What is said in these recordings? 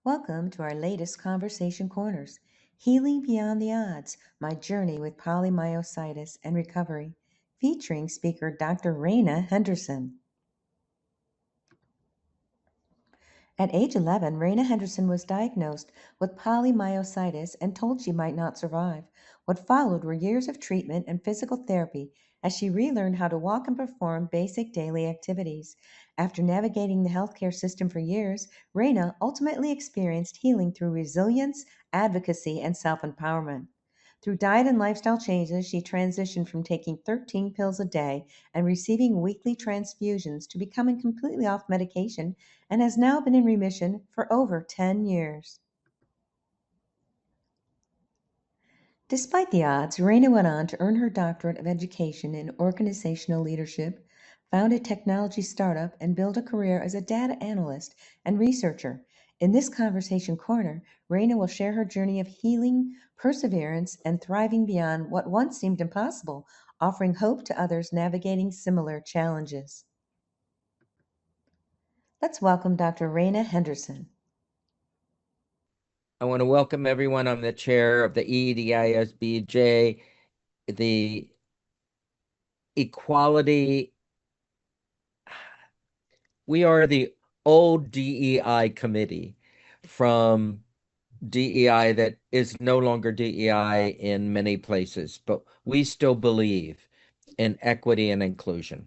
Welcome to our latest Conversation Corners, Healing Beyond the Odds, My Journey with Polymyositis and Recovery, featuring speaker Dr. Raina Henderson. At age 11, Raina Henderson was diagnosed with polymyositis and told she might not survive. What followed were years of treatment and physical therapy as she relearned how to walk and perform basic daily activities. After navigating the healthcare system for years, Raina ultimately experienced healing through resilience, advocacy, and self empowerment. Through diet and lifestyle changes, she transitioned from taking 13 pills a day and receiving weekly transfusions to becoming completely off medication and has now been in remission for over 10 years. Despite the odds, Raina went on to earn her doctorate of education in organizational leadership, found a technology startup, and built a career as a data analyst and researcher. In this Conversation Corner, Raina will share her journey of healing, perseverance, and thriving beyond what once seemed impossible, offering hope to others navigating similar challenges. Let's welcome Dr. Raina Henderson. I want to welcome everyone. I'm the chair of the EDISBJ, the Equality. We are the old DEI committee from DEI that is no longer DEI in many places, but we still believe in equity and inclusion.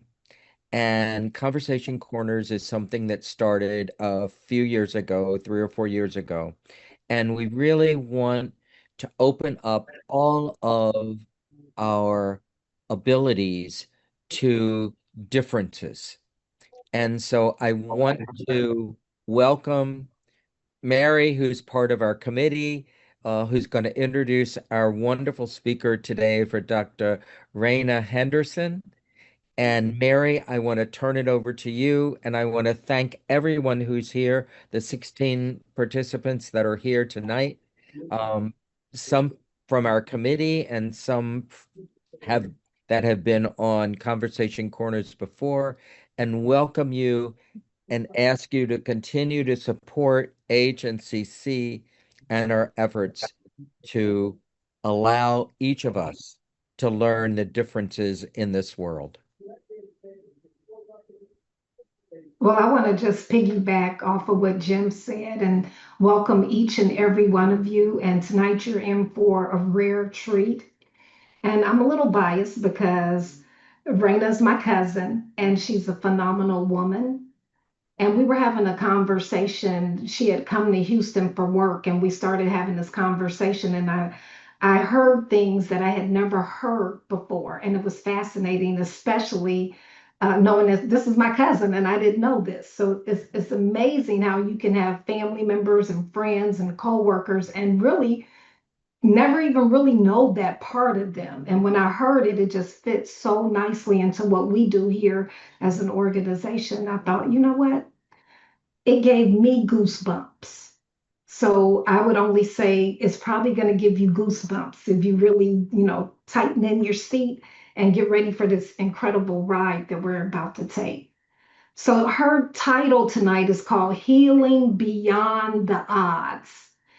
And Conversation Corners is something that started a few years ago, 3 or 4 years ago. And we really want to open up all of our abilities to differences. And so I want to welcome Mary, who's part of our committee, who's going to introduce our wonderful speaker today for Dr. Raina Henderson. And Mary, I want to turn it over to you, and I want to thank everyone who's here, the 16 participants that are here tonight, some from our committee and some have that have been on Conversation Corners before, and welcome you and ask you to continue to support HNCC and our efforts to allow each of us to learn the differences in this world. Well, I want to just piggyback off of what Jim said and welcome each and every one of you. And tonight you're in for a rare treat. And I'm a little biased because Raina's my cousin and she's a phenomenal woman. And we were having a conversation. She had come to Houston for work and we started having this conversation. And I heard things that I had never heard before. And it was fascinating, especially knowing that this is my cousin and I didn't know this. So it's amazing how you can have family members and friends and coworkers and really never even really know that part of them. And when I heard it, it just fits so nicely into what we do here as an organization. I thought, you know what? It gave me goosebumps. So I would only say it's probably going to give you goosebumps if you really, tighten in your seat and get ready for this incredible ride that we're about to take. So her title tonight is called Healing Beyond the Odds.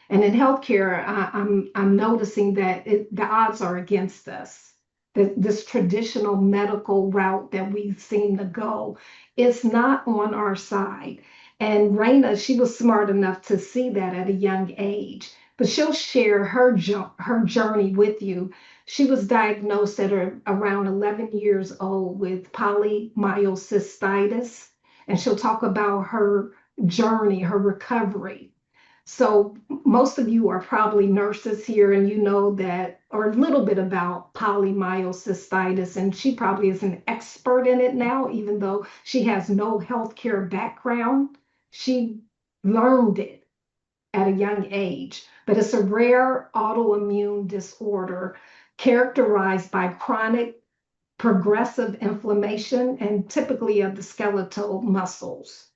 And in healthcare, I'm noticing that the odds are against us. This traditional medical route that we seem to go is not on our side. And Raina, she was smart enough to see that at a young age. But she'll share her journey with you. She was diagnosed at around 11 years old with polymyositis, and she'll talk about her journey, her recovery. So most of you are probably nurses here and you know that, or a little bit about polymyositis, and she probably is an expert in it now, even though she has no healthcare background. She learned it at a young age, but it's a rare autoimmune disorder characterized by chronic progressive inflammation and typically of the skeletal muscles.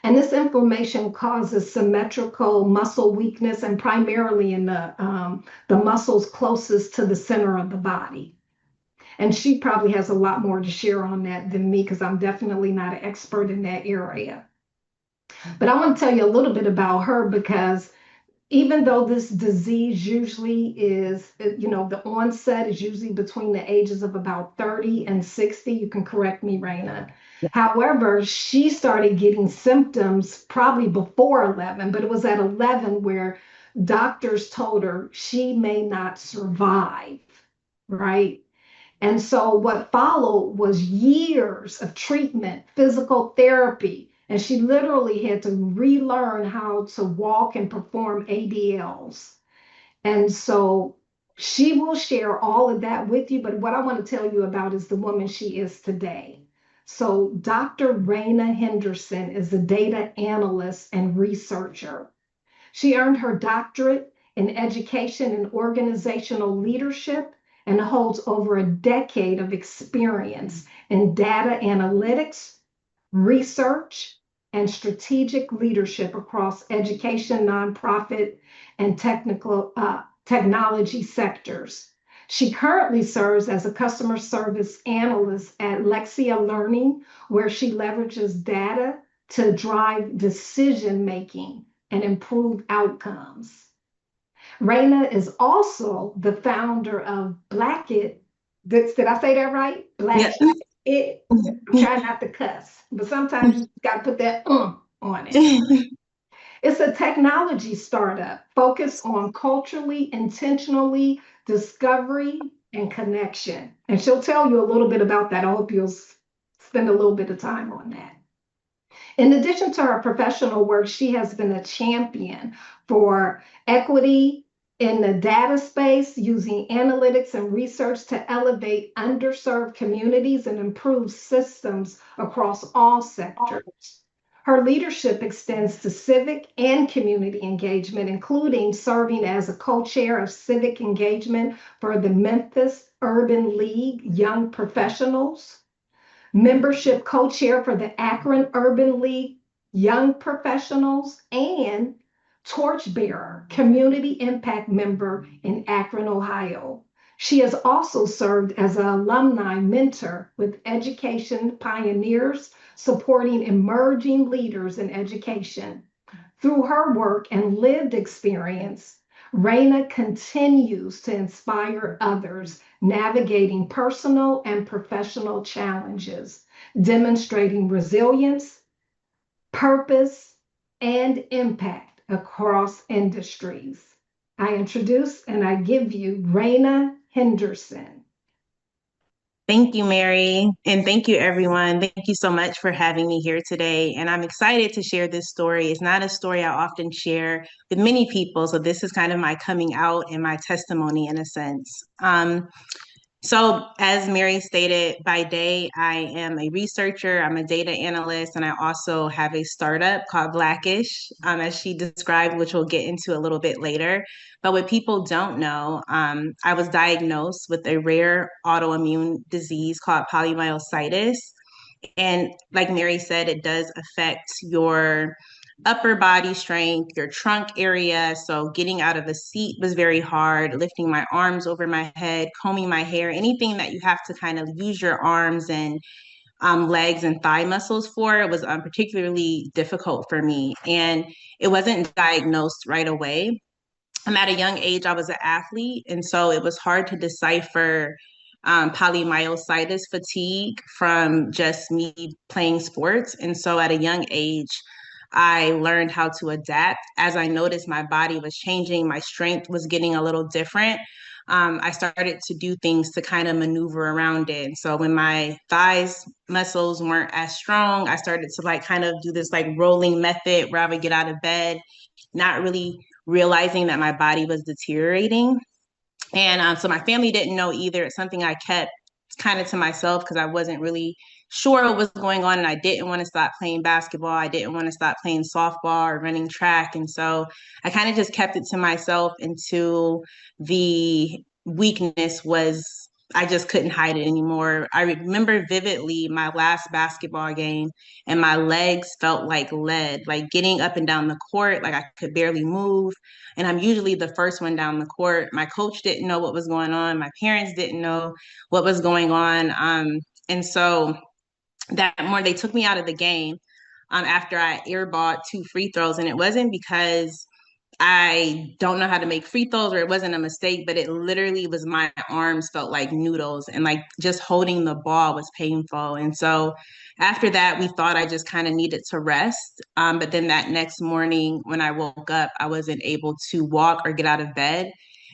And this inflammation causes symmetrical muscle weakness and primarily in the muscles closest to the center of the body. And she probably has a lot more to share on that than me because I'm definitely not an expert in that area. But I want to tell you a little bit about her because even though this disease usually is, the onset is usually between the ages of about 30 and 60, you can correct me, Raina. However, she started getting symptoms probably before 11, but it was at 11 where doctors told her she may not survive, right? And so what followed was years of treatment, physical therapy, and she literally had to relearn how to walk and perform ADLs. And so she will share all of that with you. But what I want to tell you about is the woman she is today. So Dr. Raina Henderson is a data analyst and researcher. She earned her doctorate in education and organizational leadership and holds over a decade of experience in data analytics, research, and strategic leadership across education, nonprofit, and technology sectors. She currently serves as a customer service analyst at Lexia Learning, where she leverages data to drive decision making and improve outcomes. Raina is also the founder of Blackit. Did I say that right? Black Yeah. It. I'm trying not to cuss, but sometimes you got to put that on it. It's a technology startup focused on culturally, intentionally discovery and connection. And she'll tell you a little bit about that. I hope you'll spend a little bit of time on that. In addition to her professional work, she has been a champion for equity in the data space, using analytics and research to elevate underserved communities and improve systems across all sectors. Her leadership extends to civic and community engagement, including serving as a co-chair of civic engagement for the Memphis Urban League Young Professionals, membership co-chair for the Akron Urban League Young Professionals, and torchbearer, community impact member in Akron, Ohio. She has also served as an alumni mentor with Education Pioneers, supporting emerging leaders in education. Through her work and lived experience, Raina continues to inspire others navigating personal and professional challenges, demonstrating resilience, purpose, and impact across industries. I introduce and I give you Raina Henderson. Thank you, Mary. And thank you, everyone. Thank you so much for having me here today. And I'm excited to share this story. It's not a story I often share with many people. So this is kind of my coming out and my testimony in a sense. So, as Mary stated, by day, I am a researcher, I'm a data analyst, and I also have a startup called Blackish, as she described, which we'll get into a little bit later. But what people don't know, I was diagnosed with a rare autoimmune disease called polymyositis. And like Mary said, it does affect your upper body strength, your trunk area. So getting out of the seat was very hard, lifting my arms over my head, combing my hair, anything that you have to kind of use your arms and legs and thigh muscles for was particularly difficult for me. And it wasn't diagnosed right away. At a young age, I was an athlete, and so it was hard to decipher polymyositis fatigue from just me playing sports. And so at a young age, I learned how to adapt. As I noticed my body was changing, my strength was getting a little different. I started to do things to kind of maneuver around it. And so when my thighs muscles weren't as strong, I started to like kind of do this like rolling method where I would get out of bed, not really realizing that my body was deteriorating. And so my family didn't know either. It's something I kept kind of to myself because I wasn't really sure what was going on. And I didn't want to stop playing basketball. I didn't want to stop playing softball or running track. And so I kind of just kept it to myself until the weakness was, I just couldn't hide it anymore. I remember vividly my last basketball game, and my legs felt like lead, like getting up and down the court, like I could barely move. And I'm usually the first one down the court. My coach didn't know what was going on. My parents didn't know what was going on. And so that morning they took me out of the game. after I airballed 2 free throws. And it wasn't because I don't know how to make free throws or it wasn't a mistake, but it literally was my arms felt like noodles and like just holding the ball was painful. And so after that, we thought I just kind of needed to rest. But then that next morning when I woke up, I wasn't able to walk or get out of bed.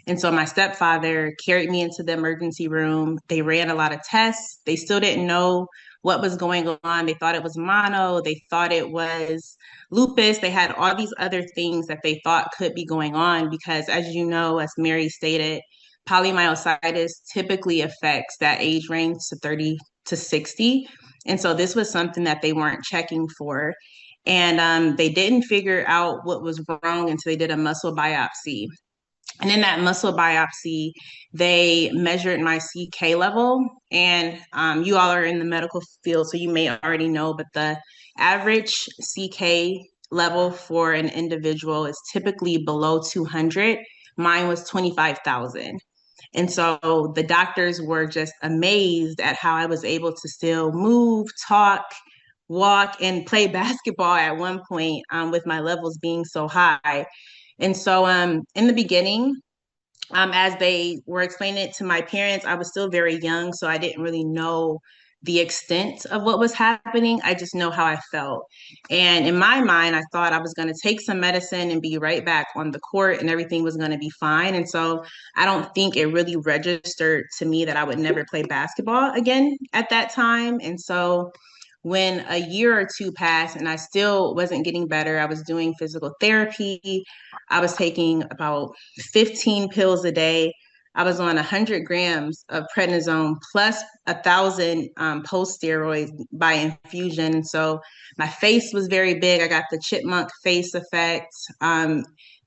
And so my stepfather carried me into the emergency room. They ran a lot of tests. They still didn't know what was going on. They thought it was mono. They thought it was lupus. They had all these other things that they thought could be going on because, as you know, as Mary stated, polymyositis typically affects that age range to 30 to 60. And so this was something that they weren't checking for. And they didn't figure out what was wrong until they did a muscle biopsy. And in that muscle biopsy, they measured my CK level. And you all are in the medical field, so you may already know, but the average CK level for an individual is typically below 200. Mine was 25,000. And so the doctors were just amazed at how I was able to still move, talk, walk, and play basketball at one point with my levels being so high. And so in the beginning, as they were explaining it to my parents, I was still very young, so I didn't really know the extent of what was happening. I just know how I felt. And in my mind, I thought I was going to take some medicine and be right back on the court and everything was going to be fine. And so I don't think it really registered to me that I would never play basketball again at that time. And so when a year or two passed and I still wasn't getting better, I was doing physical therapy. I was taking about 15 pills a day. I was on 100 grams of prednisone plus 1,000 post steroids by infusion. So my face was very big. I got the chipmunk face effect.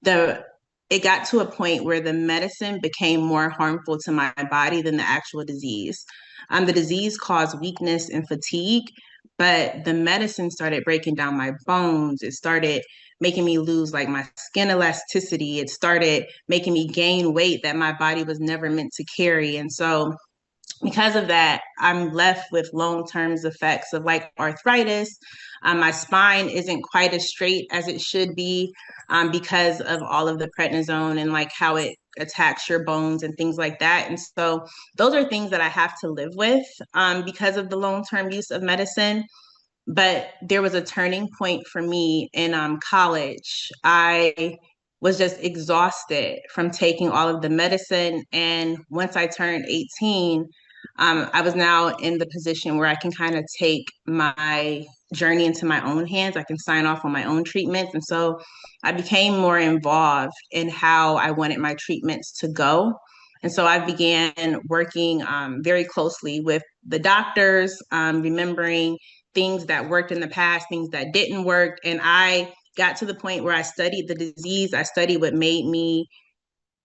It got to a point where the medicine became more harmful to my body than the actual disease. The disease caused weakness and fatigue, but the medicine started breaking down my bones. It started making me lose like my skin elasticity. It started making me gain weight that my body was never meant to carry. And so because of that, I'm left with long-term effects of like arthritis. My spine isn't quite as straight as it should be because of all of the prednisone and like how it attacks your bones and things like that. And so those are things that I have to live with because of the long-term use of medicine. But there was a turning point for me in college. I was just exhausted from taking all of the medicine. And once I turned 18, I was now in the position where I can kind of take my journey into my own hands. I can sign off on my own treatments. And so I became more involved in how I wanted my treatments to go. And so I began working very closely with the doctors, remembering things that worked in the past, things that didn't work. And I got to the point where I studied the disease. I studied what made me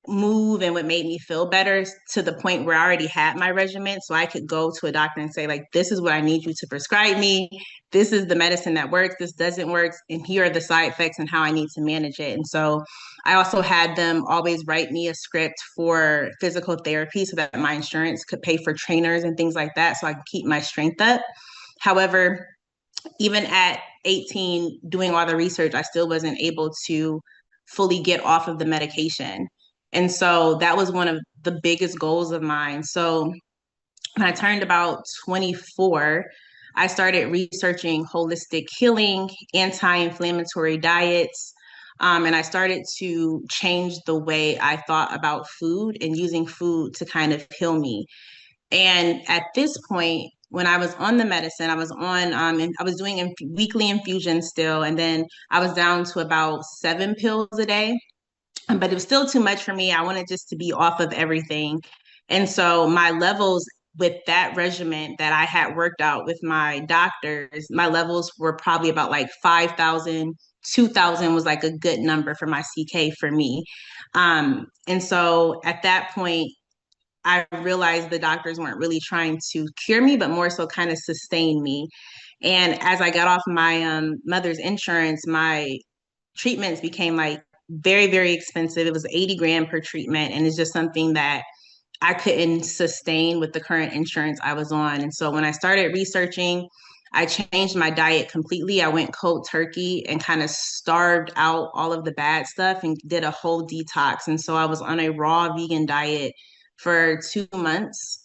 move and what made me feel better to the point where I already had my regimen. So I could go to a doctor and say, like, this is what I need you to prescribe me. This is the medicine that works. This doesn't work. And here are the side effects and how I need to manage it. And so I also had them always write me a script for physical therapy so that my insurance could pay for trainers and things like that so I could keep my strength up. However, even at 18, doing all the research, I still wasn't able to fully get off of the medication. And so that was one of the biggest goals of mine. So when I turned about 24, I started researching holistic healing, anti-inflammatory diets, and I started to change the way I thought about food and using food to kind of heal me. And at this point, when I was on the medicine, I was on, and I was doing weekly infusions still, and then I was down to about 7 pills a day, but it was still too much for me. I wanted just to be off of everything. And so my levels with that regimen that I had worked out with my doctors, my levels were probably about like 5,000, 2,000 was like a good number for my CK for me. And so at that point, I realized the doctors weren't really trying to cure me, but more so kind of sustain me. And as I got off my mother's insurance, my treatments became like very, very expensive. It was 80 grand per treatment. And it's just something that I couldn't sustain with the current insurance I was on. And so when I started researching, I changed my diet completely. I went cold turkey and kind of starved out all of the bad stuff and did a whole detox. And so I was on a raw vegan diet for 2 months.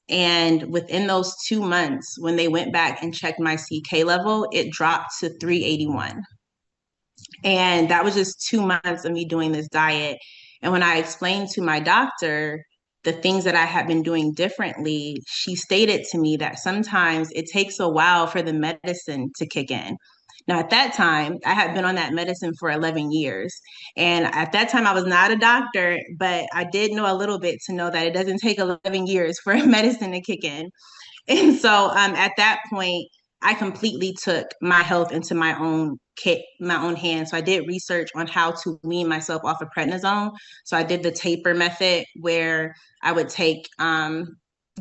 And within those 2 months, when they went back and checked my CK level, it dropped to 381. And that was just 2 months of me doing this diet. And when I explained to my doctor the things that I had been doing differently, she stated to me that sometimes it takes a while for the medicine to kick in. Now, at that time, I had been on that medicine for 11 years. And at that time, I was not a doctor, but I did know a little bit to know that it doesn't take 11 years for a medicine to kick in. And so at that point, I completely took my health into my own hands. So I did research on how to wean myself off of prednisone. So I did the taper method where I would take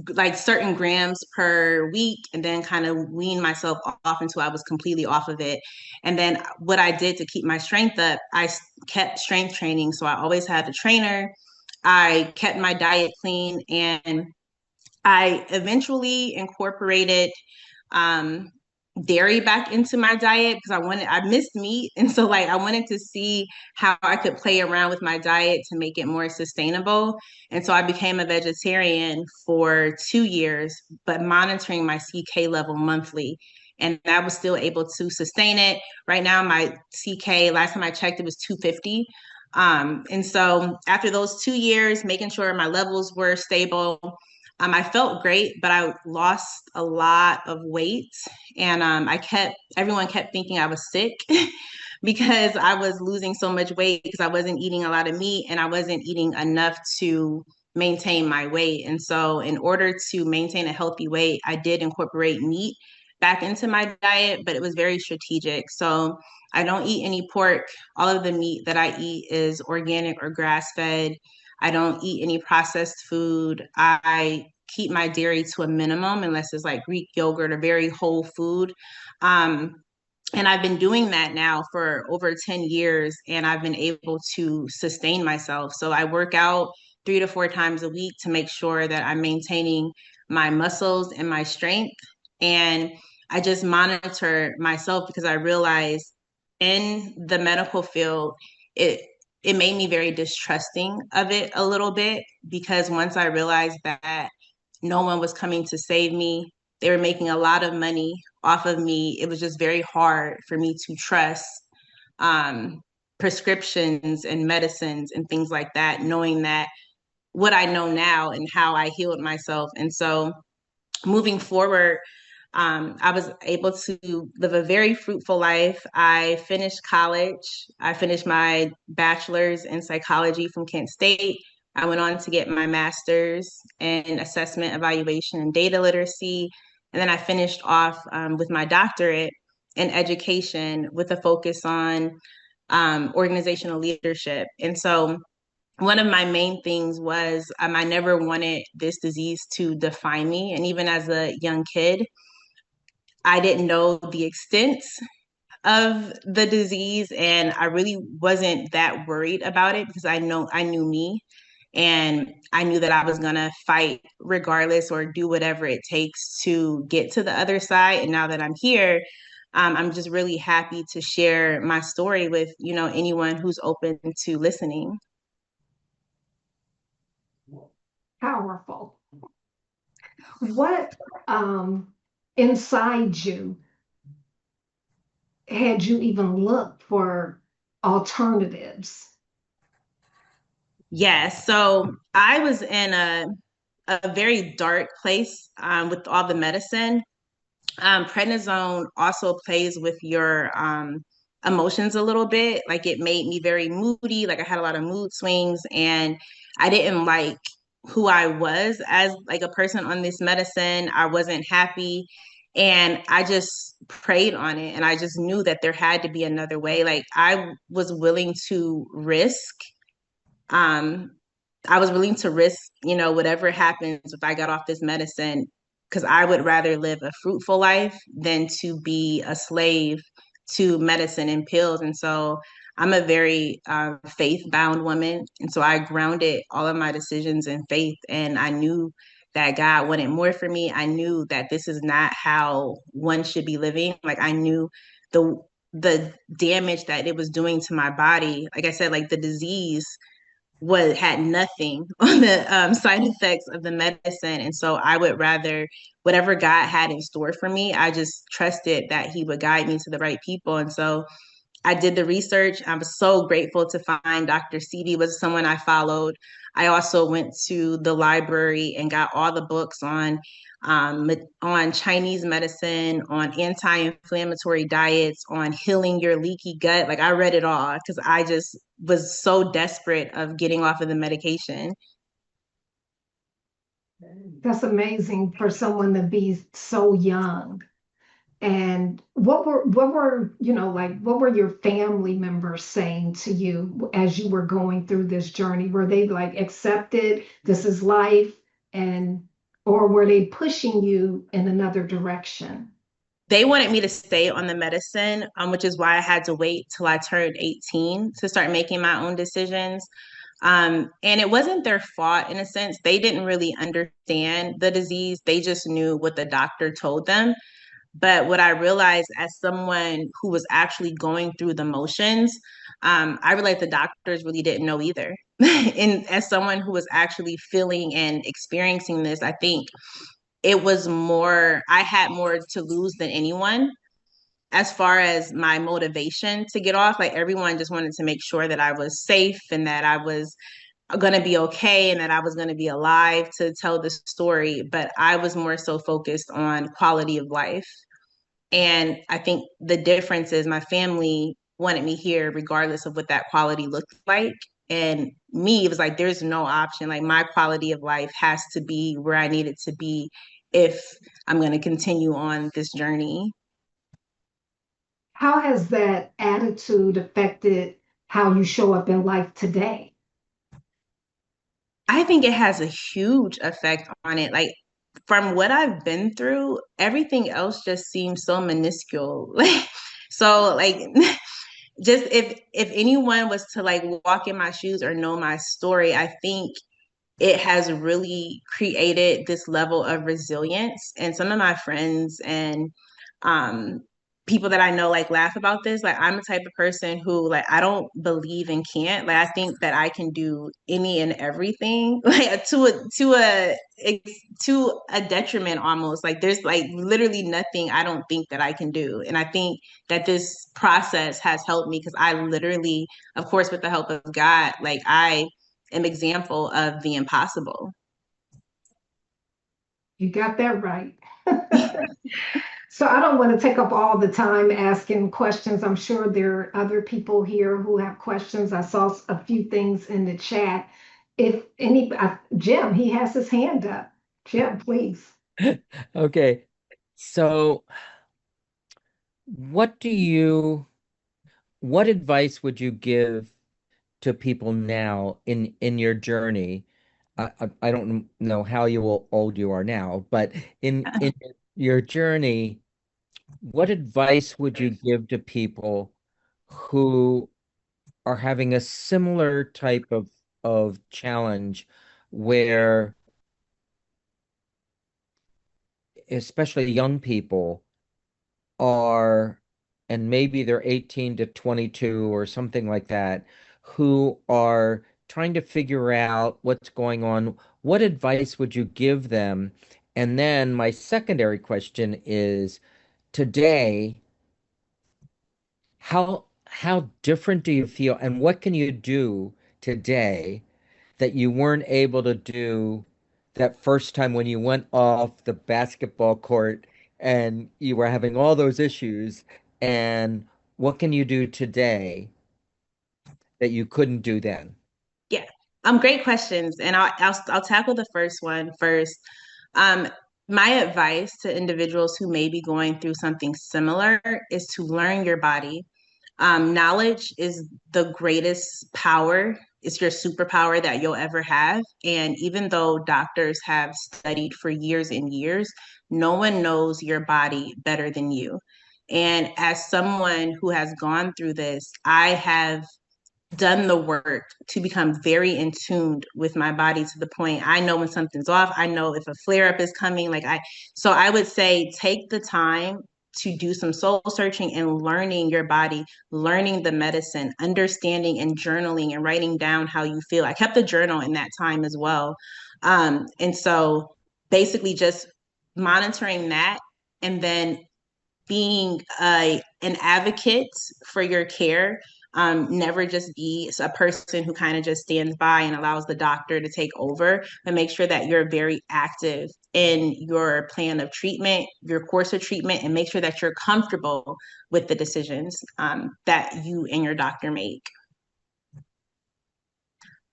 like certain grams per week and then kind of wean myself off until I was completely off of it. And then what I did to keep my strength up, I kept strength training. So I always had a trainer. I kept my diet clean, and I eventually incorporated um, dairy back into my diet because I missed meat. And so like I wanted to see how I could play around with my diet to make it more sustainable. And so I became a vegetarian for 2 years, but monitoring my CK level monthly. And I was still able to sustain it. Right now, my CK, last time I checked, it was 250. And so after those 2 years, making sure my levels were stable, I felt great, but I lost a lot of weight, and everyone kept thinking I was sick because I was losing so much weight because I wasn't eating a lot of meat and I wasn't eating enough to maintain my weight. And so, in order to maintain a healthy weight, I did incorporate meat back into my diet, but it was very strategic. So, I don't eat any pork. All of the meat that I eat is organic or grass fed. I don't eat any processed food. I keep my dairy to a minimum unless it's like Greek yogurt or very whole food. Um, and I've been doing that now for over 10 years, and I've been able to sustain myself. So I work out 3 to 4 times a week to make sure that I'm maintaining my muscles and my strength. And I just monitor myself because I realize in the medical field, it it made me very distrusting of it a little bit because once I realized that no one was coming to save me, they were making a lot of money off of me. It was just very hard for me to trust um, prescriptions and medicines and things like that, knowing that what I know now and how I healed myself. And so moving forward, I was able to live a very fruitful life. I finished college. I finished my bachelor's in psychology from Kent State. I went on to get my master's in assessment, evaluation, and data literacy. And then I finished off with my doctorate in education with a focus on organizational leadership. And so one of my main things was I never wanted this disease to define me. And even as a young kid, I didn't know the extent of the disease, and I really wasn't that worried about it because I knew me, and I knew that I was gonna fight regardless or do whatever it takes to get to the other side. And now that I'm here, I'm just really happy to share my story with anyone who's open to listening. Powerful. What inside you had you even looked for alternatives? Yes, so I was in a very dark place with all the medicine. Prednisone also plays with your emotions a little bit. Like it made me very moody. Like I had a lot of mood swings, and I didn't like who I was as like a person on this medicine. I wasn't happy, and I just prayed on it, and I just knew that there had to be another way. Like was willing to risk. Um, I was willing to risk, whatever happens if I got off this medicine, because I would rather live a fruitful life than to be a slave to medicine and pills. And so I'm a very faith-bound woman. And so I grounded all of my decisions in faith. And I knew that God wanted more for me. I knew that this is not how one should be living. Like I knew the the damage that it was doing to my body. Like I said, like the disease had nothing on the side effects of the medicine. And so I would rather whatever God had in store for me, I just trusted that he would guide me to the right people. And so I did the research. I was so grateful to find Dr. Sebi was someone I followed. I also went to the library and got all the books on Chinese medicine, on anti-inflammatory diets, on healing your leaky gut. Like I read it all because I just was so desperate of getting off of the medication. That's amazing for someone to be so young. And what were your family members saying to you as you were going through this journey? Were they like accepted, this is life, and or were they pushing you in another direction? They wanted me to stay on the medicine, which is why I had to wait till I turned 18 to start making my own decisions. And it wasn't their fault in a sense. They didn't really understand the disease. They just knew what the doctor told them. But what I realized as someone who was actually going through the motions, I realized the doctors really didn't know either. And as someone who was actually feeling and experiencing this, I think it was more, I had more to lose than anyone as far as my motivation to get off. Like everyone just wanted to make sure that I was safe and that I was going to be okay and that I was going to be alive to tell the story. But I was more so focused on quality of life. And I think the difference is my family wanted me here regardless of what that quality looked like. And me, it was like, there's no option. Like my quality of life has to be where I need it to be if I'm going to continue on this journey. How has that attitude affected how you show up in life today? I think it has a huge effect on it. Like from what I've been through, everything else just seems so minuscule. So like just if anyone was to like walk in my shoes or know my story, I think it has really created this level of resilience. And some of my friends and um, people that I know like laugh about this. Like I'm the type of person who like I don't believe in can't. Like I think that I can do any and everything. Like to a detriment almost. Like there's like literally nothing I don't think that I can do. And I think that this process has helped me because I literally, of course, with the help of God, like I am example of the impossible. You got that right. So I don't want to take up all the time asking questions. I'm sure there are other people here who have questions. I saw a few things in the chat. If any, Jim, he has his hand up. Jim, please. Okay. So what do you what advice would you give to people now in your journey? I don't know how old you are now, but in your journey, what advice would you give to people who are having a similar type of challenge where especially young people are, and maybe they're 18 to 22 or something like that, who are trying to figure out what's going on? What advice would you give them? And then my secondary question is today, how different do you feel and what can you do today that you weren't able to do that first time when you went off the basketball court and you were having all those issues? And what can you do today that you couldn't do then? Yeah. Great questions. And I'll tackle the first one first. Um, my advice to individuals who may be going through something similar is to learn your body. Knowledge is the greatest power. It's your superpower that you'll ever have. And even though doctors have studied for years and years, no one knows your body better than you. And as someone who has gone through this, I have done the work to become very in tune with my body to the point I know when something's off. I know if a flare up is coming. So I would say take the time to do some soul searching and learning your body, learning the medicine, understanding and journaling and writing down how you feel. I kept a journal in that time as well. And so basically just monitoring that and then being an advocate for your care. Never just be a person who kind of just stands by and allows the doctor to take over, but make sure that you're very active in your plan of treatment, your course of treatment, and make sure that you're comfortable with the decisions that you and your doctor make.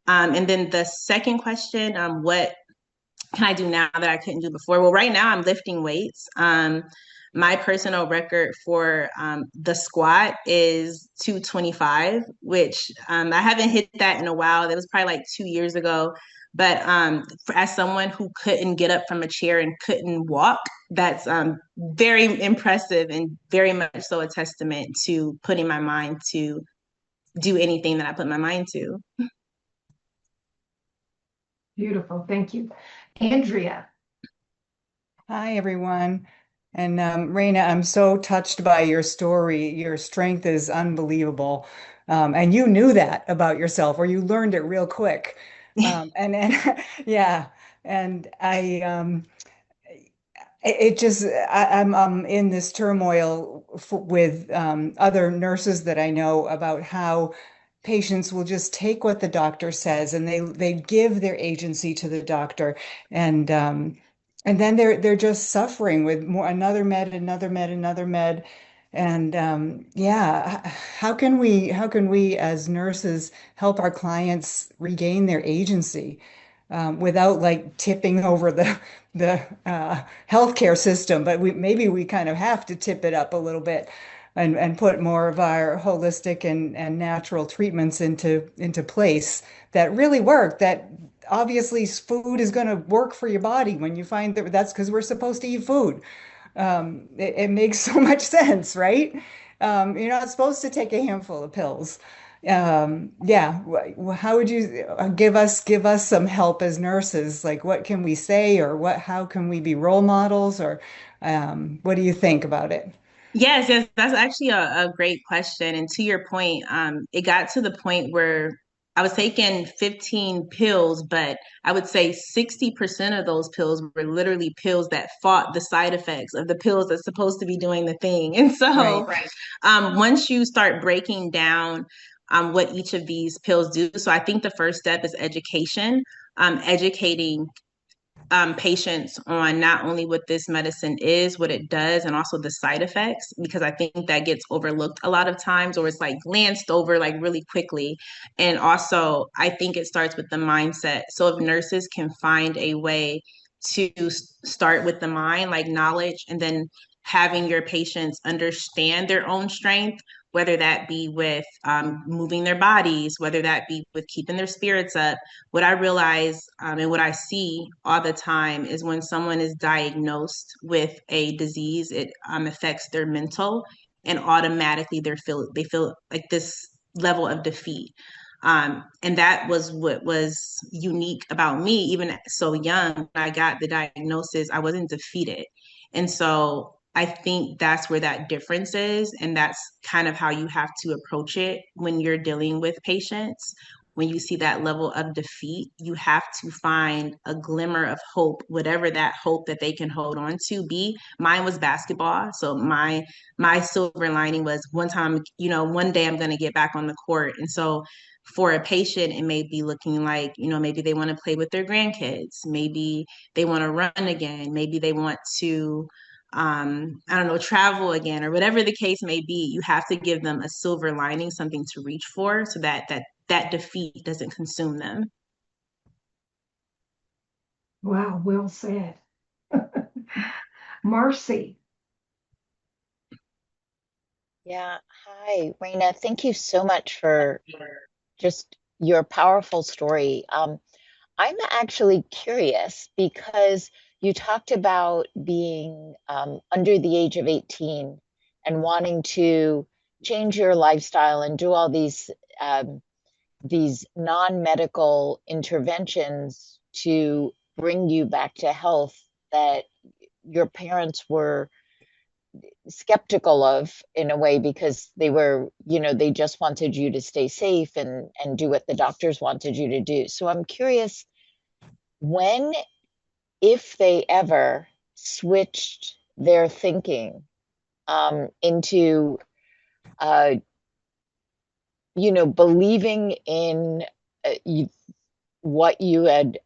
And then the second question, what can I do now that I couldn't do before? Well, right now I'm lifting weights. My personal record for the squat is 225, which I haven't hit that in a while. That was probably like 2 years ago. But as someone who couldn't get up from a chair and couldn't walk, that's very impressive and very much so a testament to putting my mind to do anything that I put my mind to. Beautiful. Thank you. Andrea. Hi, everyone. And Raina, I'm so touched by your story. Your strength is unbelievable. And you knew that about yourself, or you learned it real quick. And yeah, and I'm in this turmoil with other nurses that I know about how patients will just take what the doctor says and they give their agency to the doctor, and then they're just suffering with another med, another med. And yeah, how can we as nurses help our clients regain their agency without like tipping over the healthcare system? But maybe we kind of have to tip it up a little bit and put more of our holistic and natural treatments into place that really work. That obviously food is going to work for your body when you find that that's because we're supposed to eat food. It makes so much sense, right? You're not supposed to take a handful of pills. Yeah. How would you give us some help as nurses? Like, what can we say, or how can we be role models, or what do you think about it? Yes, that's actually a great question. And to your point, it got to the point where I was taking 15 pills, but I would say 60% of those pills were literally pills that fought the side effects of the pills that's supposed to be doing the thing. And so, Right. once you start breaking down what each of these pills do, so I think the first step is education, educating patients on not only what this medicine is, what it does, and also the side effects, because I think that gets overlooked a lot of times, or it's like glanced over like really quickly. And also, I think it starts with the mindset. So if nurses can find a way to start with the mind, like knowledge, and then having your patients understand their own strength, whether that be with moving their bodies, whether that be with keeping their spirits up. What I realize and what I see all the time is when someone is diagnosed with a disease, it affects their mental, and automatically they feel like this level of defeat. And that was what was unique about me. Even so young, when I got the diagnosis, I wasn't defeated. And so I think that's where that difference is. And that's kind of how you have to approach it when you're dealing with patients. When you see that level of defeat, you have to find a glimmer of hope, whatever that hope that they can hold on to be. Mine was basketball. So my silver lining was one day I'm going to get back on the court. And so for a patient, it may be looking like, maybe they want to play with their grandkids. Maybe they want to run again. Maybe they want to I don't know, travel again, or whatever the case may be. You have to give them a silver lining, something to reach for, so that defeat doesn't consume them. Wow, well said. Marcy. Yeah. Hi, Raina. Thank you so much for just your powerful story. I'm actually curious because you talked about being under the age of 18 and wanting to change your lifestyle and do all these these non-medical interventions to bring you back to health that your parents were skeptical of in a way because they were, they just wanted you to stay safe and do what the doctors wanted you to do. So I'm curious when, if they ever switched their thinking into believing in what you had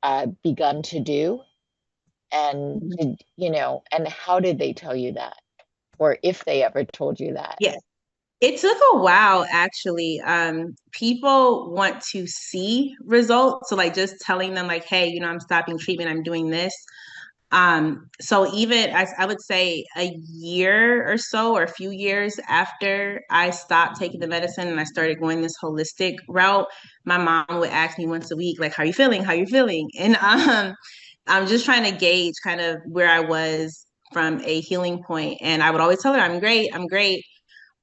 begun to do, and and how did they tell you that, or if they ever told you that? Yeah. It took a while, actually. People want to see results. So like just telling them like, hey, I'm stopping treatment, I'm doing this. So even as I would say a year or so, or a few years after I stopped taking the medicine and I started going this holistic route, my mom would ask me once a week, like, how are you feeling? How are you feeling? And I'm just trying to gauge kind of where I was from a healing point. And I would always tell her, I'm great, I'm great.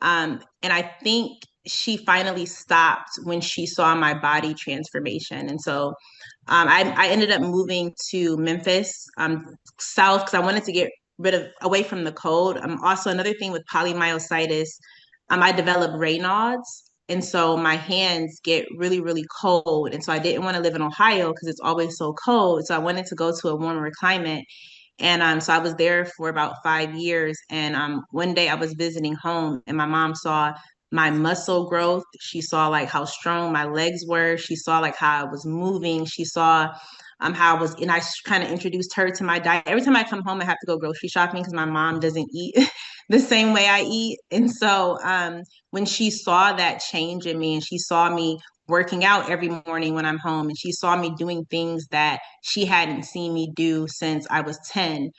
And I think she finally stopped when she saw my body transformation. And so I ended up moving to Memphis, south, because I wanted to get away from the cold. Also, another thing with polymyositis, I developed Raynaud's. And so my hands get really, really cold. And so I didn't want to live in Ohio because it's always so cold. So I wanted to go to a warmer climate. And so I was there for about 5 years. And one day I was visiting home and my mom saw my muscle growth. She saw like how strong my legs were. She saw like how I was moving. She saw how I was, and I kind of introduced her to my diet. Every time I come home, I have to go grocery shopping because my mom doesn't eat the same way I eat. And so when she saw that change in me and she saw me working out every morning when I'm home, and she saw me doing things that she hadn't seen me do since I was 10.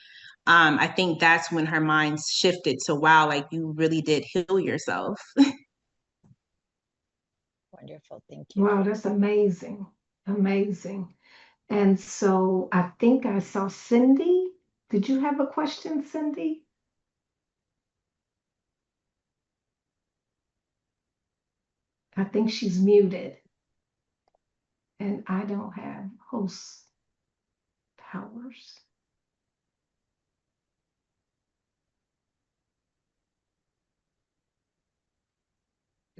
I think that's when her mind shifted to, wow, like you really did heal yourself. Wonderful. Thank you. Wow, that's amazing. Amazing. And so I think I saw Cindy. Did you have a question, Cindy? I think she's muted and I don't have host powers.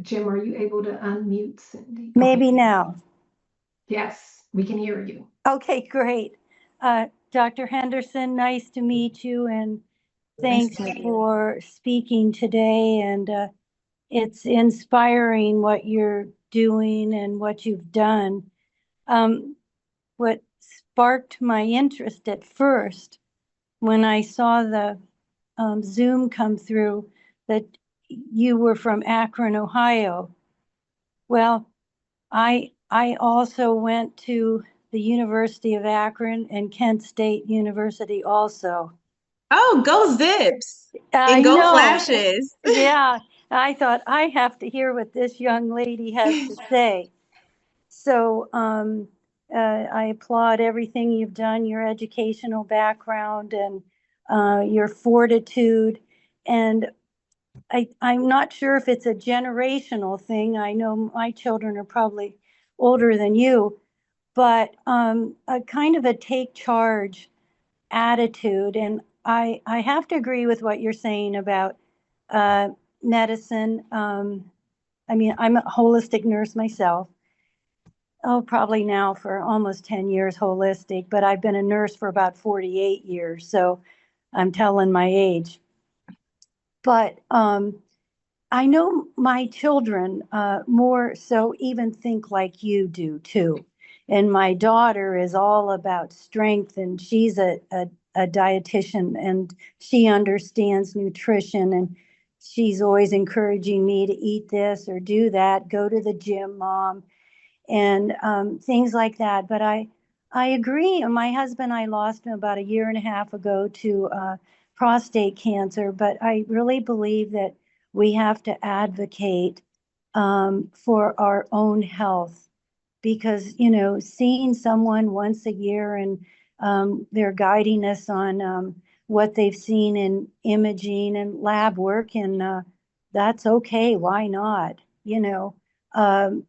Jim, are you able to unmute Cindy? Maybe Okay. now. Yes, we can hear you. Okay, great. Dr. Henderson, nice to meet you, and Nice thanks to meet you. for speaking today. And it's inspiring what you're doing and what you've done. What sparked my interest at first when I saw the Zoom come through that you were from Akron, Ohio. Well, I also went to the University of Akron and Kent State University also. Oh, go Zips I and go know. Flashes. Yeah, I thought I have to hear what this young lady has to say. So I applaud everything you've done, your educational background and your fortitude. And I'm not sure if it's a generational thing. I know my children are probably older than you, but a kind of a take charge attitude. And I have to agree with what you're saying about medicine. I mean, I'm a holistic nurse myself. Oh, probably now for almost 10 years holistic, but I've been a nurse for about 48 years. So I'm telling my age. But I know my children more so even think like you do too. And my daughter is all about strength, and she's a dietitian, and she understands nutrition, and she's always encouraging me to eat this or do that, go to the gym, mom, and things like that. But I agree. My husband, I lost him about a year and a half ago to prostate cancer, but I really believe that we have to advocate for our own health because, seeing someone once a year and they're guiding us on what they've seen in imaging and lab work, and that's okay. Why not?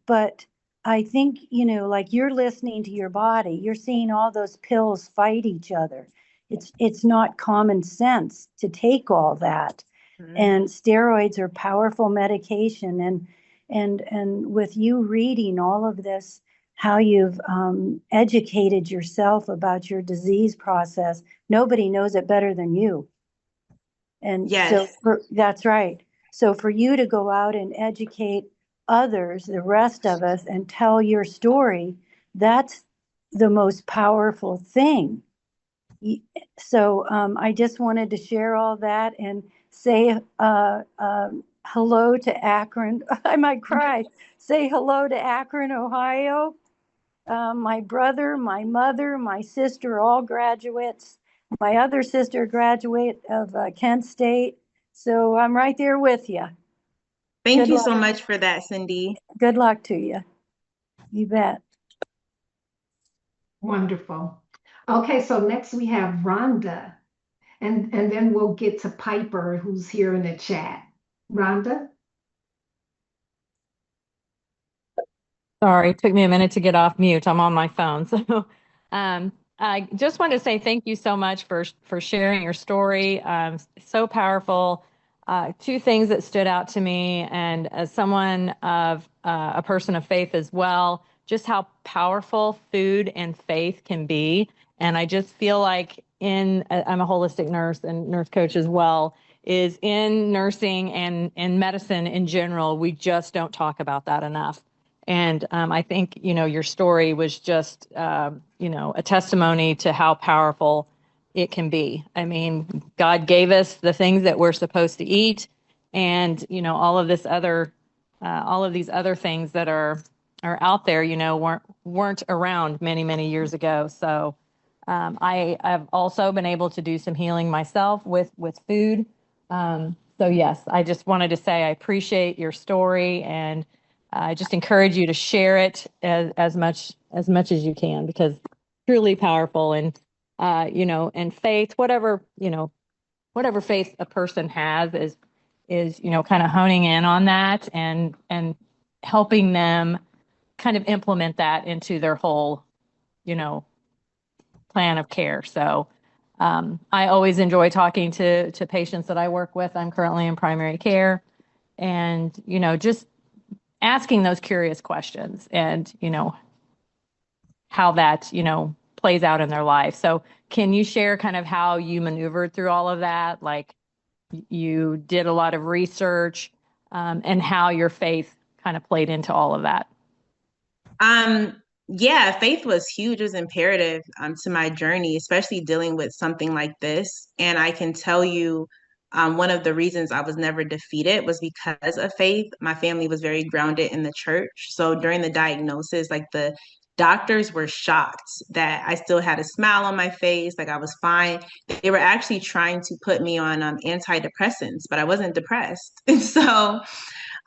But I think, like you're listening to your body, you're seeing all those pills fight each other. It's not common sense to take all that. And steroids are powerful medication. And with you reading all of this, how you've educated yourself about your disease process, nobody knows it better than you. And so Yes. that's right. So for you to go out and educate others, the rest of us, and tell your story, that's the most powerful thing. So I just wanted to share all that and say hello to Akron. I might cry. Say hello to Akron, Ohio. My brother, my mother, my sister, all graduates. My other sister, graduate of Kent State. So I'm right there with you. Thank Good you luck. so much for that, Cindy. Good luck to you. You bet. Wonderful. Okay, so next we have Rhonda, and then we'll get to Piper, who's here in the chat. Rhonda? Sorry, it took me a minute to get off mute. I'm on my phone. So I just want to say thank you so much for sharing your story. So powerful. Two things that stood out to me, and as someone of a person of faith as well, just how powerful food and faith can be. And I just feel like I'm a holistic nurse and nurse coach as well, is in nursing and medicine in general, we just don't talk about that enough. And I think, your story was just, a testimony to how powerful it can be. I mean, God gave us the things that we're supposed to eat, and all of these other things that are out there, weren't around many years ago. So I have also been able to do some healing myself with food. So yes, I just wanted to say I appreciate your story, and I just encourage you to share it as much as you can, because truly powerful. And and faith, whatever faith a person has is kind of honing in on that and helping them kind of implement that into their whole you know plan of care. So I always enjoy talking to patients that I work with. I'm currently in primary care, and just asking those curious questions, and how that plays out in their life. So can you share kind of how you maneuvered through all of that? Like, you did a lot of research, and how your faith kind of played into all of that. Yeah, faith was huge, it was imperative to my journey, especially dealing with something like this. And I can tell you, one of the reasons I was never defeated was because of faith. My family was very grounded in the church. So during the diagnosis, like, the doctors were shocked that I still had a smile on my face, like I was fine. They were actually trying to put me on antidepressants, but I wasn't depressed. And so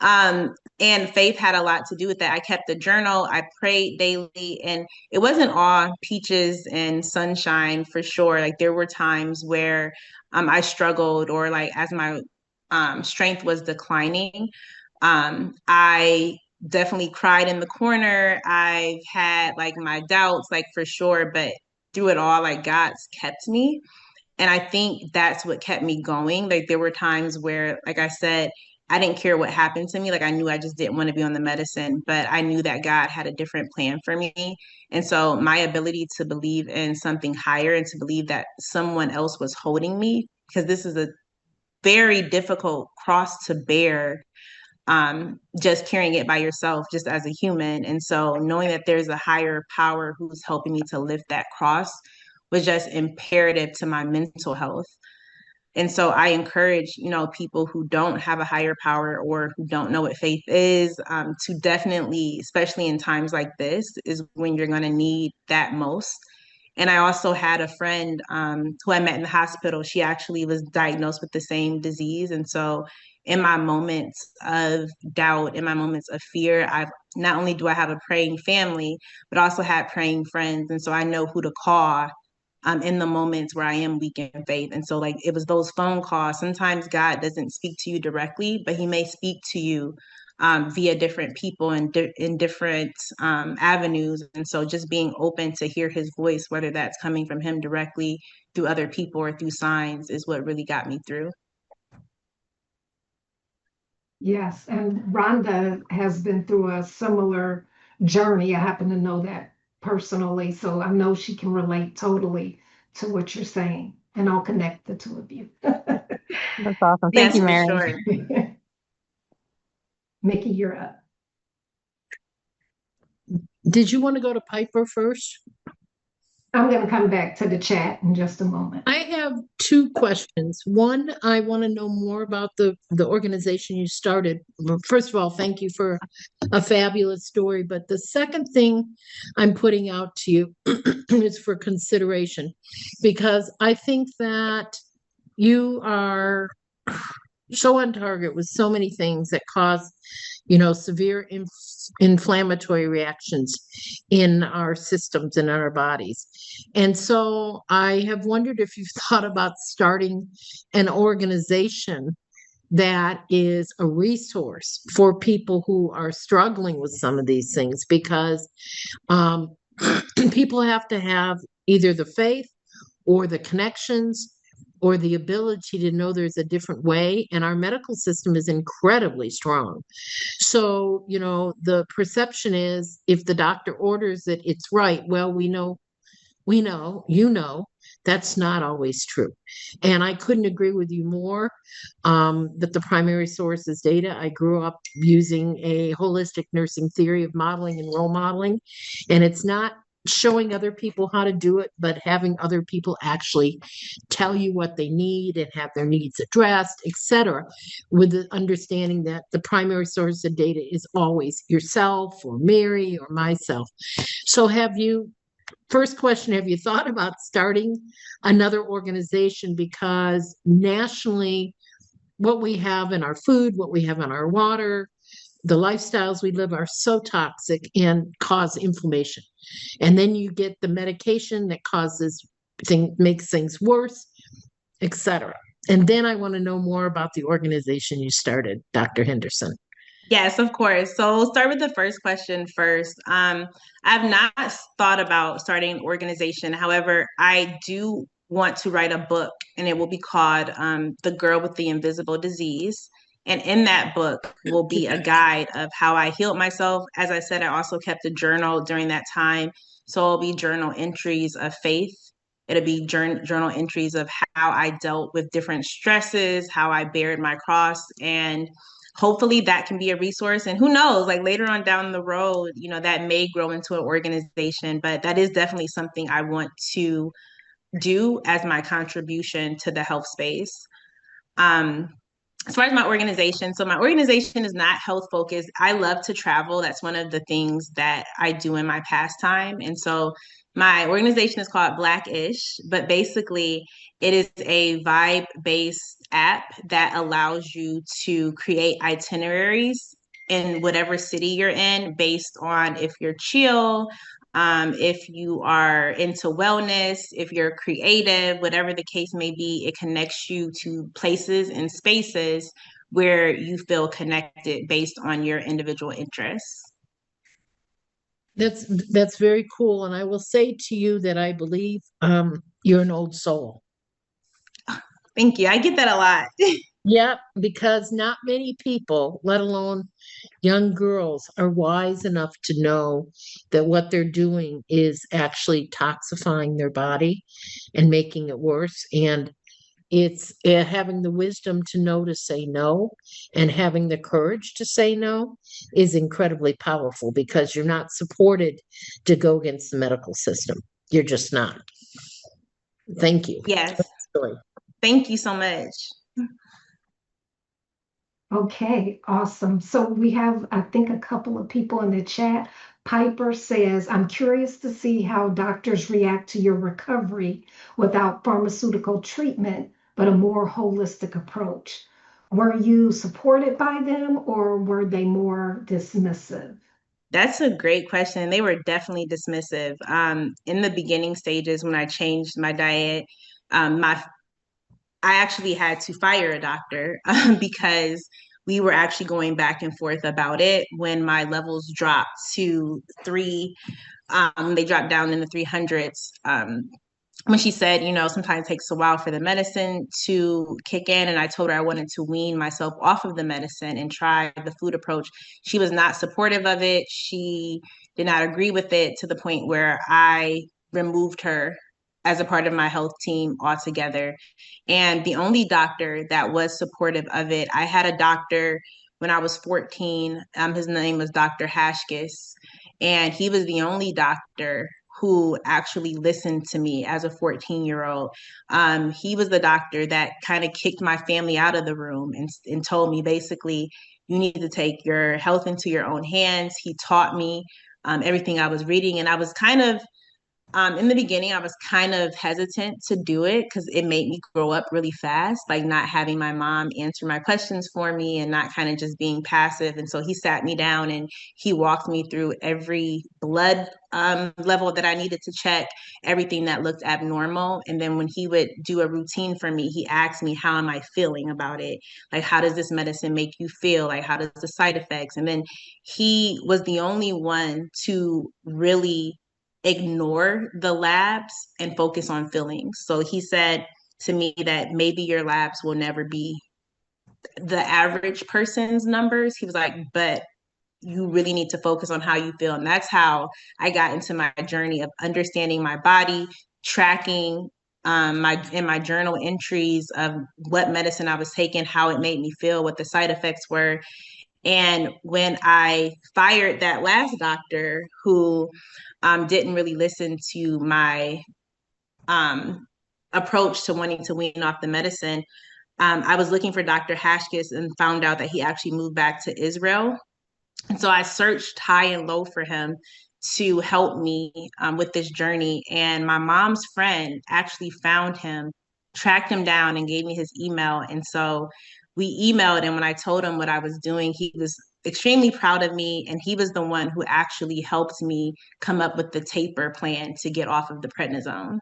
and faith had a lot to do with that. I kept a journal, I prayed daily, and it wasn't all peaches and sunshine for sure. Like, there were times where I struggled, or like as my strength was declining. I definitely cried in the corner. I've had like my doubts, like, for sure, but through it all, like, God's kept me. And I think that's what kept me going. Like, there were times where, like I said, I didn't care what happened to me. Like, I knew I just didn't want to be on the medicine, but I knew that God had a different plan for me. And so my ability to believe in something higher and to believe that someone else was holding me, because this is a very difficult cross to bear, just carrying it by yourself, just as a human. And so knowing that there's a higher power who's helping me to lift that cross was just imperative to my mental health. And so I encourage, people who don't have a higher power or who don't know what faith is, to definitely, especially in times like this, is when you're going to need that most. And I also had a friend who I met in the hospital. She actually was diagnosed with the same disease. And so in my moments of doubt, in my moments of fear, I've not only do I have a praying family, but also had praying friends. And so I know who to call in the moments where I am weak in faith. And so, like, it was those phone calls. Sometimes God doesn't speak to you directly, but he may speak to you via different people and in different avenues. And so just being open to hear his voice, whether that's coming from him directly through other people or through signs, is what really got me through. Yes, and Rhonda has been through a similar journey. I happen to know that personally, so I know she can relate totally to what you're saying, and I'll connect the two of you. That's awesome. Thank Yes, you, for Mary. sure. Mickey, you're up. Did you want to go to Piper first? I'm going to come back to the chat in just a moment. I have two questions. One, I want to know more about the organization you started. Well, first of all, thank you for a fabulous story. But the second thing I'm putting out to you is for consideration, because I think that you are so on target with so many things that cause, severe inflammatory reactions in our systems and in our bodies. And so I have wondered if you've thought about starting an organization that is a resource for people who are struggling with some of these things, because people have to have either the faith or the connections or the ability to know there's a different way. And our medical system is incredibly strong. So, the perception is if the doctor orders it, it's right. Well, we know, that's not always true. And I couldn't agree with you more that the primary source is data. I grew up using a holistic nursing theory of modeling and role modeling. And it's not showing other people how to do it, but having other people actually tell you what they need and have their needs addressed, etc., with the understanding that the primary source of data is always yourself or Mary or myself. So first question, have you thought about starting another organization? Because nationally, what we have in our food, what we have in our water, the lifestyles we live are so toxic and cause inflammation. And then you get the medication that makes things worse, etc. And then I want to know more about the organization you started, Dr. Henderson. Yes, of course. So we'll start with the first question first. I've not thought about starting an organization. However, I do want to write a book, and it will be called The Girl with the Invisible Disease. And in that book will be a guide of how I healed myself. As I said, I also kept a journal during that time. So it'll be journal entries of faith. It'll be journal entries of how I dealt with different stresses, how I bared my cross, and hopefully that can be a resource. And who knows, like later on down the road, that may grow into an organization, but that is definitely something I want to do as my contribution to the health space. As far as my organization, so my organization is not health focused. I love to travel. That's one of the things that I do in my pastime. And so my organization is called Black-ish, but basically it is a vibe-based app that allows you to create itineraries in whatever city you're in based on if you're chill, if you are into wellness, if you're creative, whatever the case may be. It connects you to places and spaces where you feel connected based on your individual interests. That's very cool. And I will say to you that I believe you're an old soul. Thank you. I get that a lot. Yeah, because not many people, let alone young girls, are wise enough to know that what they're doing is actually toxifying their body and making it worse. And it's having the wisdom to know to say no, and having the courage to say no is incredibly powerful, because you're not supported to go against the medical system. You're just not. Thank you. Yes. Thank you so much. Okay, awesome. So we have, I think, a couple of people in the chat. Piper says, I'm curious to see how doctors react to your recovery without pharmaceutical treatment, but a more holistic approach. Were you supported by them, or were they more dismissive? That's a great question. They were definitely dismissive. In the beginning stages, when I changed my diet, I actually had to fire a doctor because we were actually going back and forth about it when my levels dropped to they dropped down in the 300s. When she said, sometimes it takes a while for the medicine to kick in. And I told her I wanted to wean myself off of the medicine and try the food approach. She was not supportive of it. She did not agree with it, to the point where I removed her as a part of my health team altogether. And the only doctor that was supportive of it, I had a doctor when I was 14. His name was Dr. Hashkis. And he was the only doctor who actually listened to me as a 14-year-old. He was the doctor that kind of kicked my family out of the room and told me, basically, you need to take your health into your own hands. He taught me everything I was reading. And I was kind of in the beginning, I was kind of hesitant to do it because it made me grow up really fast, like not having my mom answer my questions for me and not kind of just being passive. And so he sat me down and he walked me through every blood level that I needed to check, everything that looked abnormal. And then when he would do a routine for me, he asked me, how am I feeling about it? Like, how does this medicine make you feel? Like, how does the side effects? And then he was the only one to really ignore the labs and focus on feelings. So he said to me that maybe your labs will never be the average person's numbers. He was like, but you really need to focus on how you feel. And that's how I got into my journey of understanding my body, tracking my journal entries of what medicine I was taking, how it made me feel, what the side effects were. And when I fired that last doctor who didn't really listen to my approach to wanting to wean off the medicine, I was looking for Dr. Hashkis and found out that he actually moved back to Israel. And so I searched high and low for him to help me with this journey. And my mom's friend actually found him, tracked him down, and gave me his email. And so we emailed, and when I told him what I was doing, he was extremely proud of me. And he was the one who actually helped me come up with the taper plan to get off of the prednisone.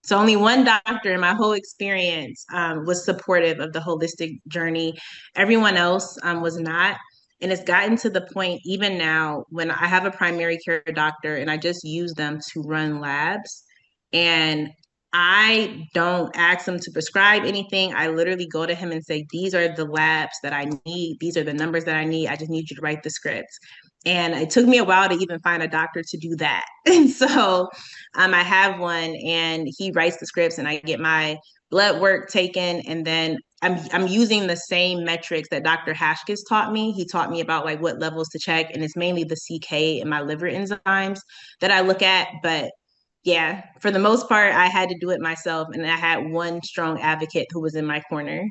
So only one doctor in my whole experience was supportive of the holistic journey. Everyone else was not. And it's gotten to the point, even now, when I have a primary care doctor and I just use them to run labs, and I don't ask them to prescribe anything. I literally go to him and say, these are the labs that I need. These are the numbers that I need. I just need you to write the scripts. And it took me a while to even find a doctor to do that. And so I have one, and he writes the scripts, and I get my blood work taken. And then I'm using the same metrics that Dr. Hashkis taught me. He taught me about like what levels to check, and it's mainly the CK and my liver enzymes that I look at. But yeah, for the most part, I had to do it myself, and I had one strong advocate who was in my corner.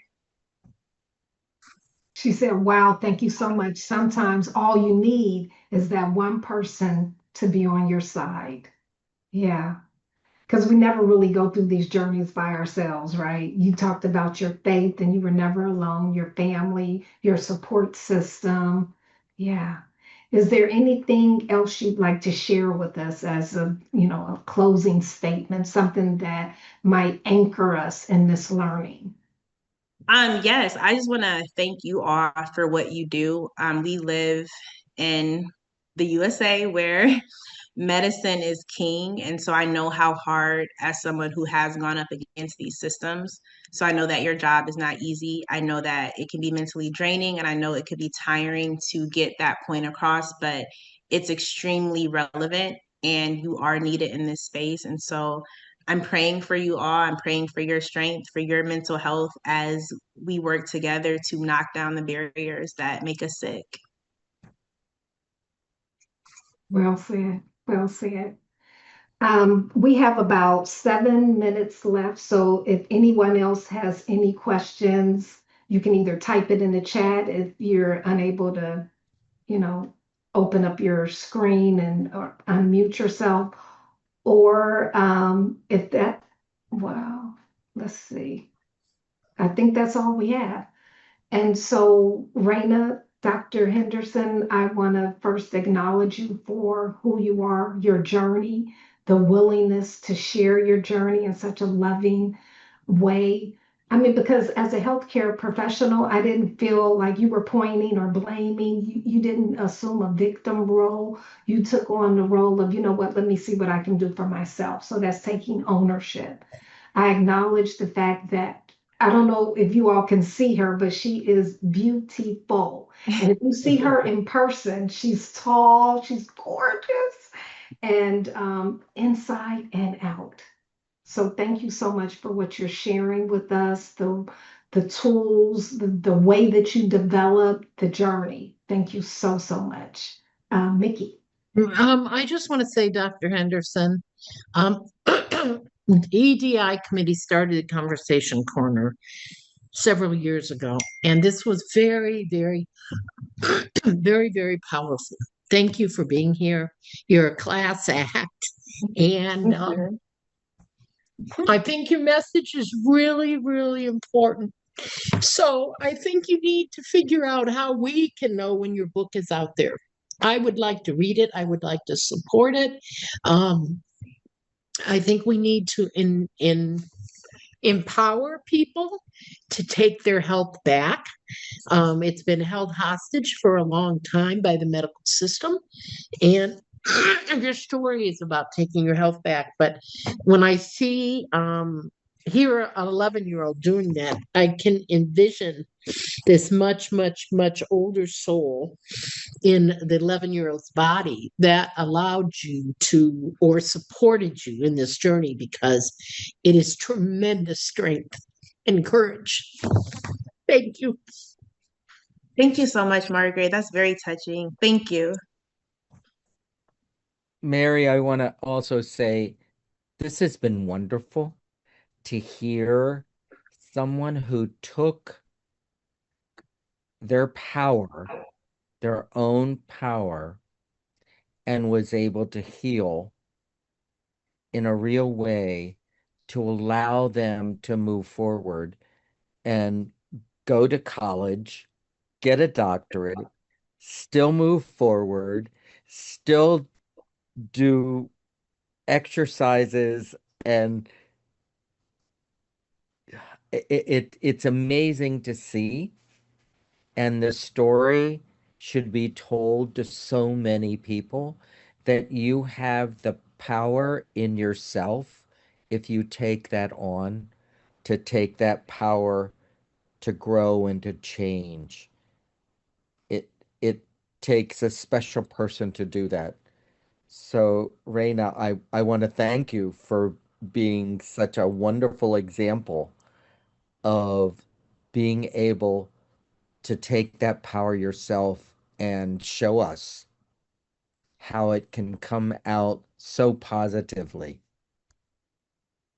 She said, wow, thank you so much. Sometimes all you need is that one person to be on your side. Yeah. Because we never really go through these journeys by ourselves, right? You talked about your faith and you were never alone, your family, your support system. Yeah. Is there anything else you'd like to share with us as a closing statement, something that might anchor us in this learning? Yes, I just want to thank you all for what you do. We live in the USA where medicine is king. And so I know how hard, as someone who has gone up against these systems. So I know that your job is not easy. I know that it can be mentally draining, and I know it could be tiring to get that point across, but it's extremely relevant and you are needed in this space. And so I'm praying for you all. I'm praying for your strength, for your mental health as we work together to knock down the barriers that make us sick. Well said. Well said. We have about 7 minutes left. So if anyone else has any questions, you can either type it in the chat if you're unable to, open up your screen or unmute yourself. Or well, let's see. I think that's all we have. And so, Raina, Dr. Henderson, I want to first acknowledge you for who you are, your journey, the willingness to share your journey in such a loving way. I mean, because as a healthcare professional, I didn't feel like you were pointing or blaming. You didn't assume a victim role. You took on the role of, you know what, let me see what I can do for myself. So that's taking ownership. I acknowledge the fact that I don't know if you all can see her, but she is beautiful. And if you see her in person, she's tall, she's gorgeous, and inside and out. So thank you so much for what you're sharing with us, the tools, the way that you develop the journey. Thank you so, so much. Mickey. I just want to say, Dr. Henderson, the EDI committee started a conversation corner several years ago, and this was very, very, very, very powerful. Thank you for being here. You're a class act, and I think your message is really, really important. So I think you need to figure out how we can know when your book is out there. I would like to read it. I would like to support it. Um, I think we need to empower people to take their health back. It's been held hostage for a long time by the medical system, and your story is about taking your health back. But when I see hear an 11-year-old doing that, I can envision this much, much, much older soul in the 11-year-old's body that allowed you to or supported you in this journey, because it is tremendous strength and courage. Thank you. Thank you so much, Margaret. That's very touching. Thank you. Mary, I want to also say this has been wonderful to hear someone who took their power, their own power, and was able to heal in a real way to allow them to move forward and go to college, get a doctorate, still move forward, still do exercises, and it's amazing to see. And the story should be told to so many people that you have the power in yourself if you take that on, to take that power to grow and to change. It takes a special person to do that. So, Reina, I want to thank you for being such a wonderful example of being able to take that power yourself and show us how it can come out so positively.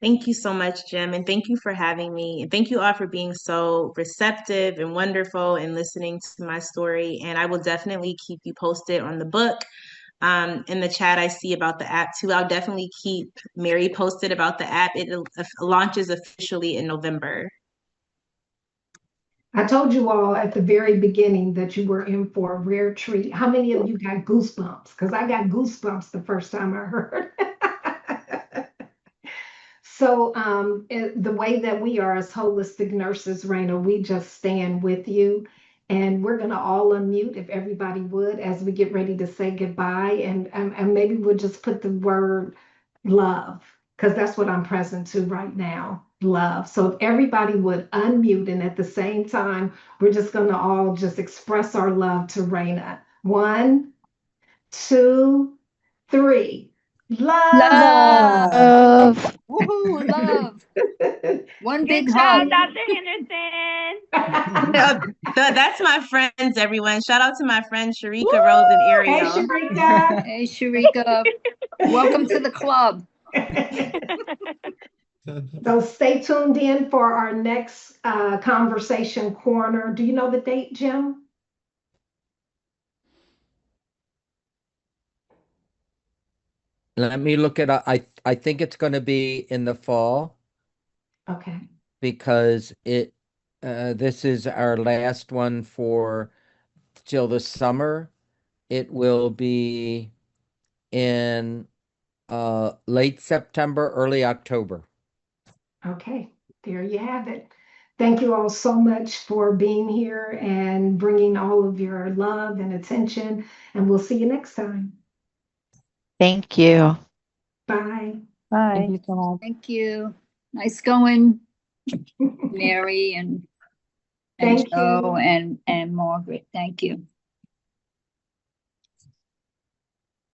Thank you so much, Jim, and thank you for having me. And thank you all for being so receptive and wonderful and listening to my story. And I will definitely keep you posted on the book. In the chat, I see about the app too. I'll definitely keep Mary posted about the app. It launches officially in November. I told you all at the very beginning that you were in for a rare treat. How many of you got goosebumps? Because I got goosebumps the first time I heard. So the way that we are as holistic nurses, Raina, we just stand with you. And we're going to all unmute if everybody would as we get ready to say goodbye. And maybe we'll just put the word love, because that's what I'm present to right now, love. So if everybody would unmute, and at the same time, we're just going to all just express our love to Raina. 1, 2, 3. Love. Love. Woohoo, love. One big Good hug. job, Dr. Henderson. That's my friends, everyone. Shout out to my friends Sharika, Rose, and Ariel. Hey, Sharika. Hey, Sharika. Welcome to the club. So stay tuned in for our next conversation corner. Do you know the date, Jim? Let me look it up. I think it's going to be in the fall. Okay. Because this is our last one for till the summer. It will be in late September, early October. Okay, there you have it. Thank you all so much for being here and bringing all of your love and attention. And we'll see you next time. Thank you. Bye. Bye. Thank you so much. Thank you. Nice going, Mary and Thank Joe you. and Margaret. Thank you.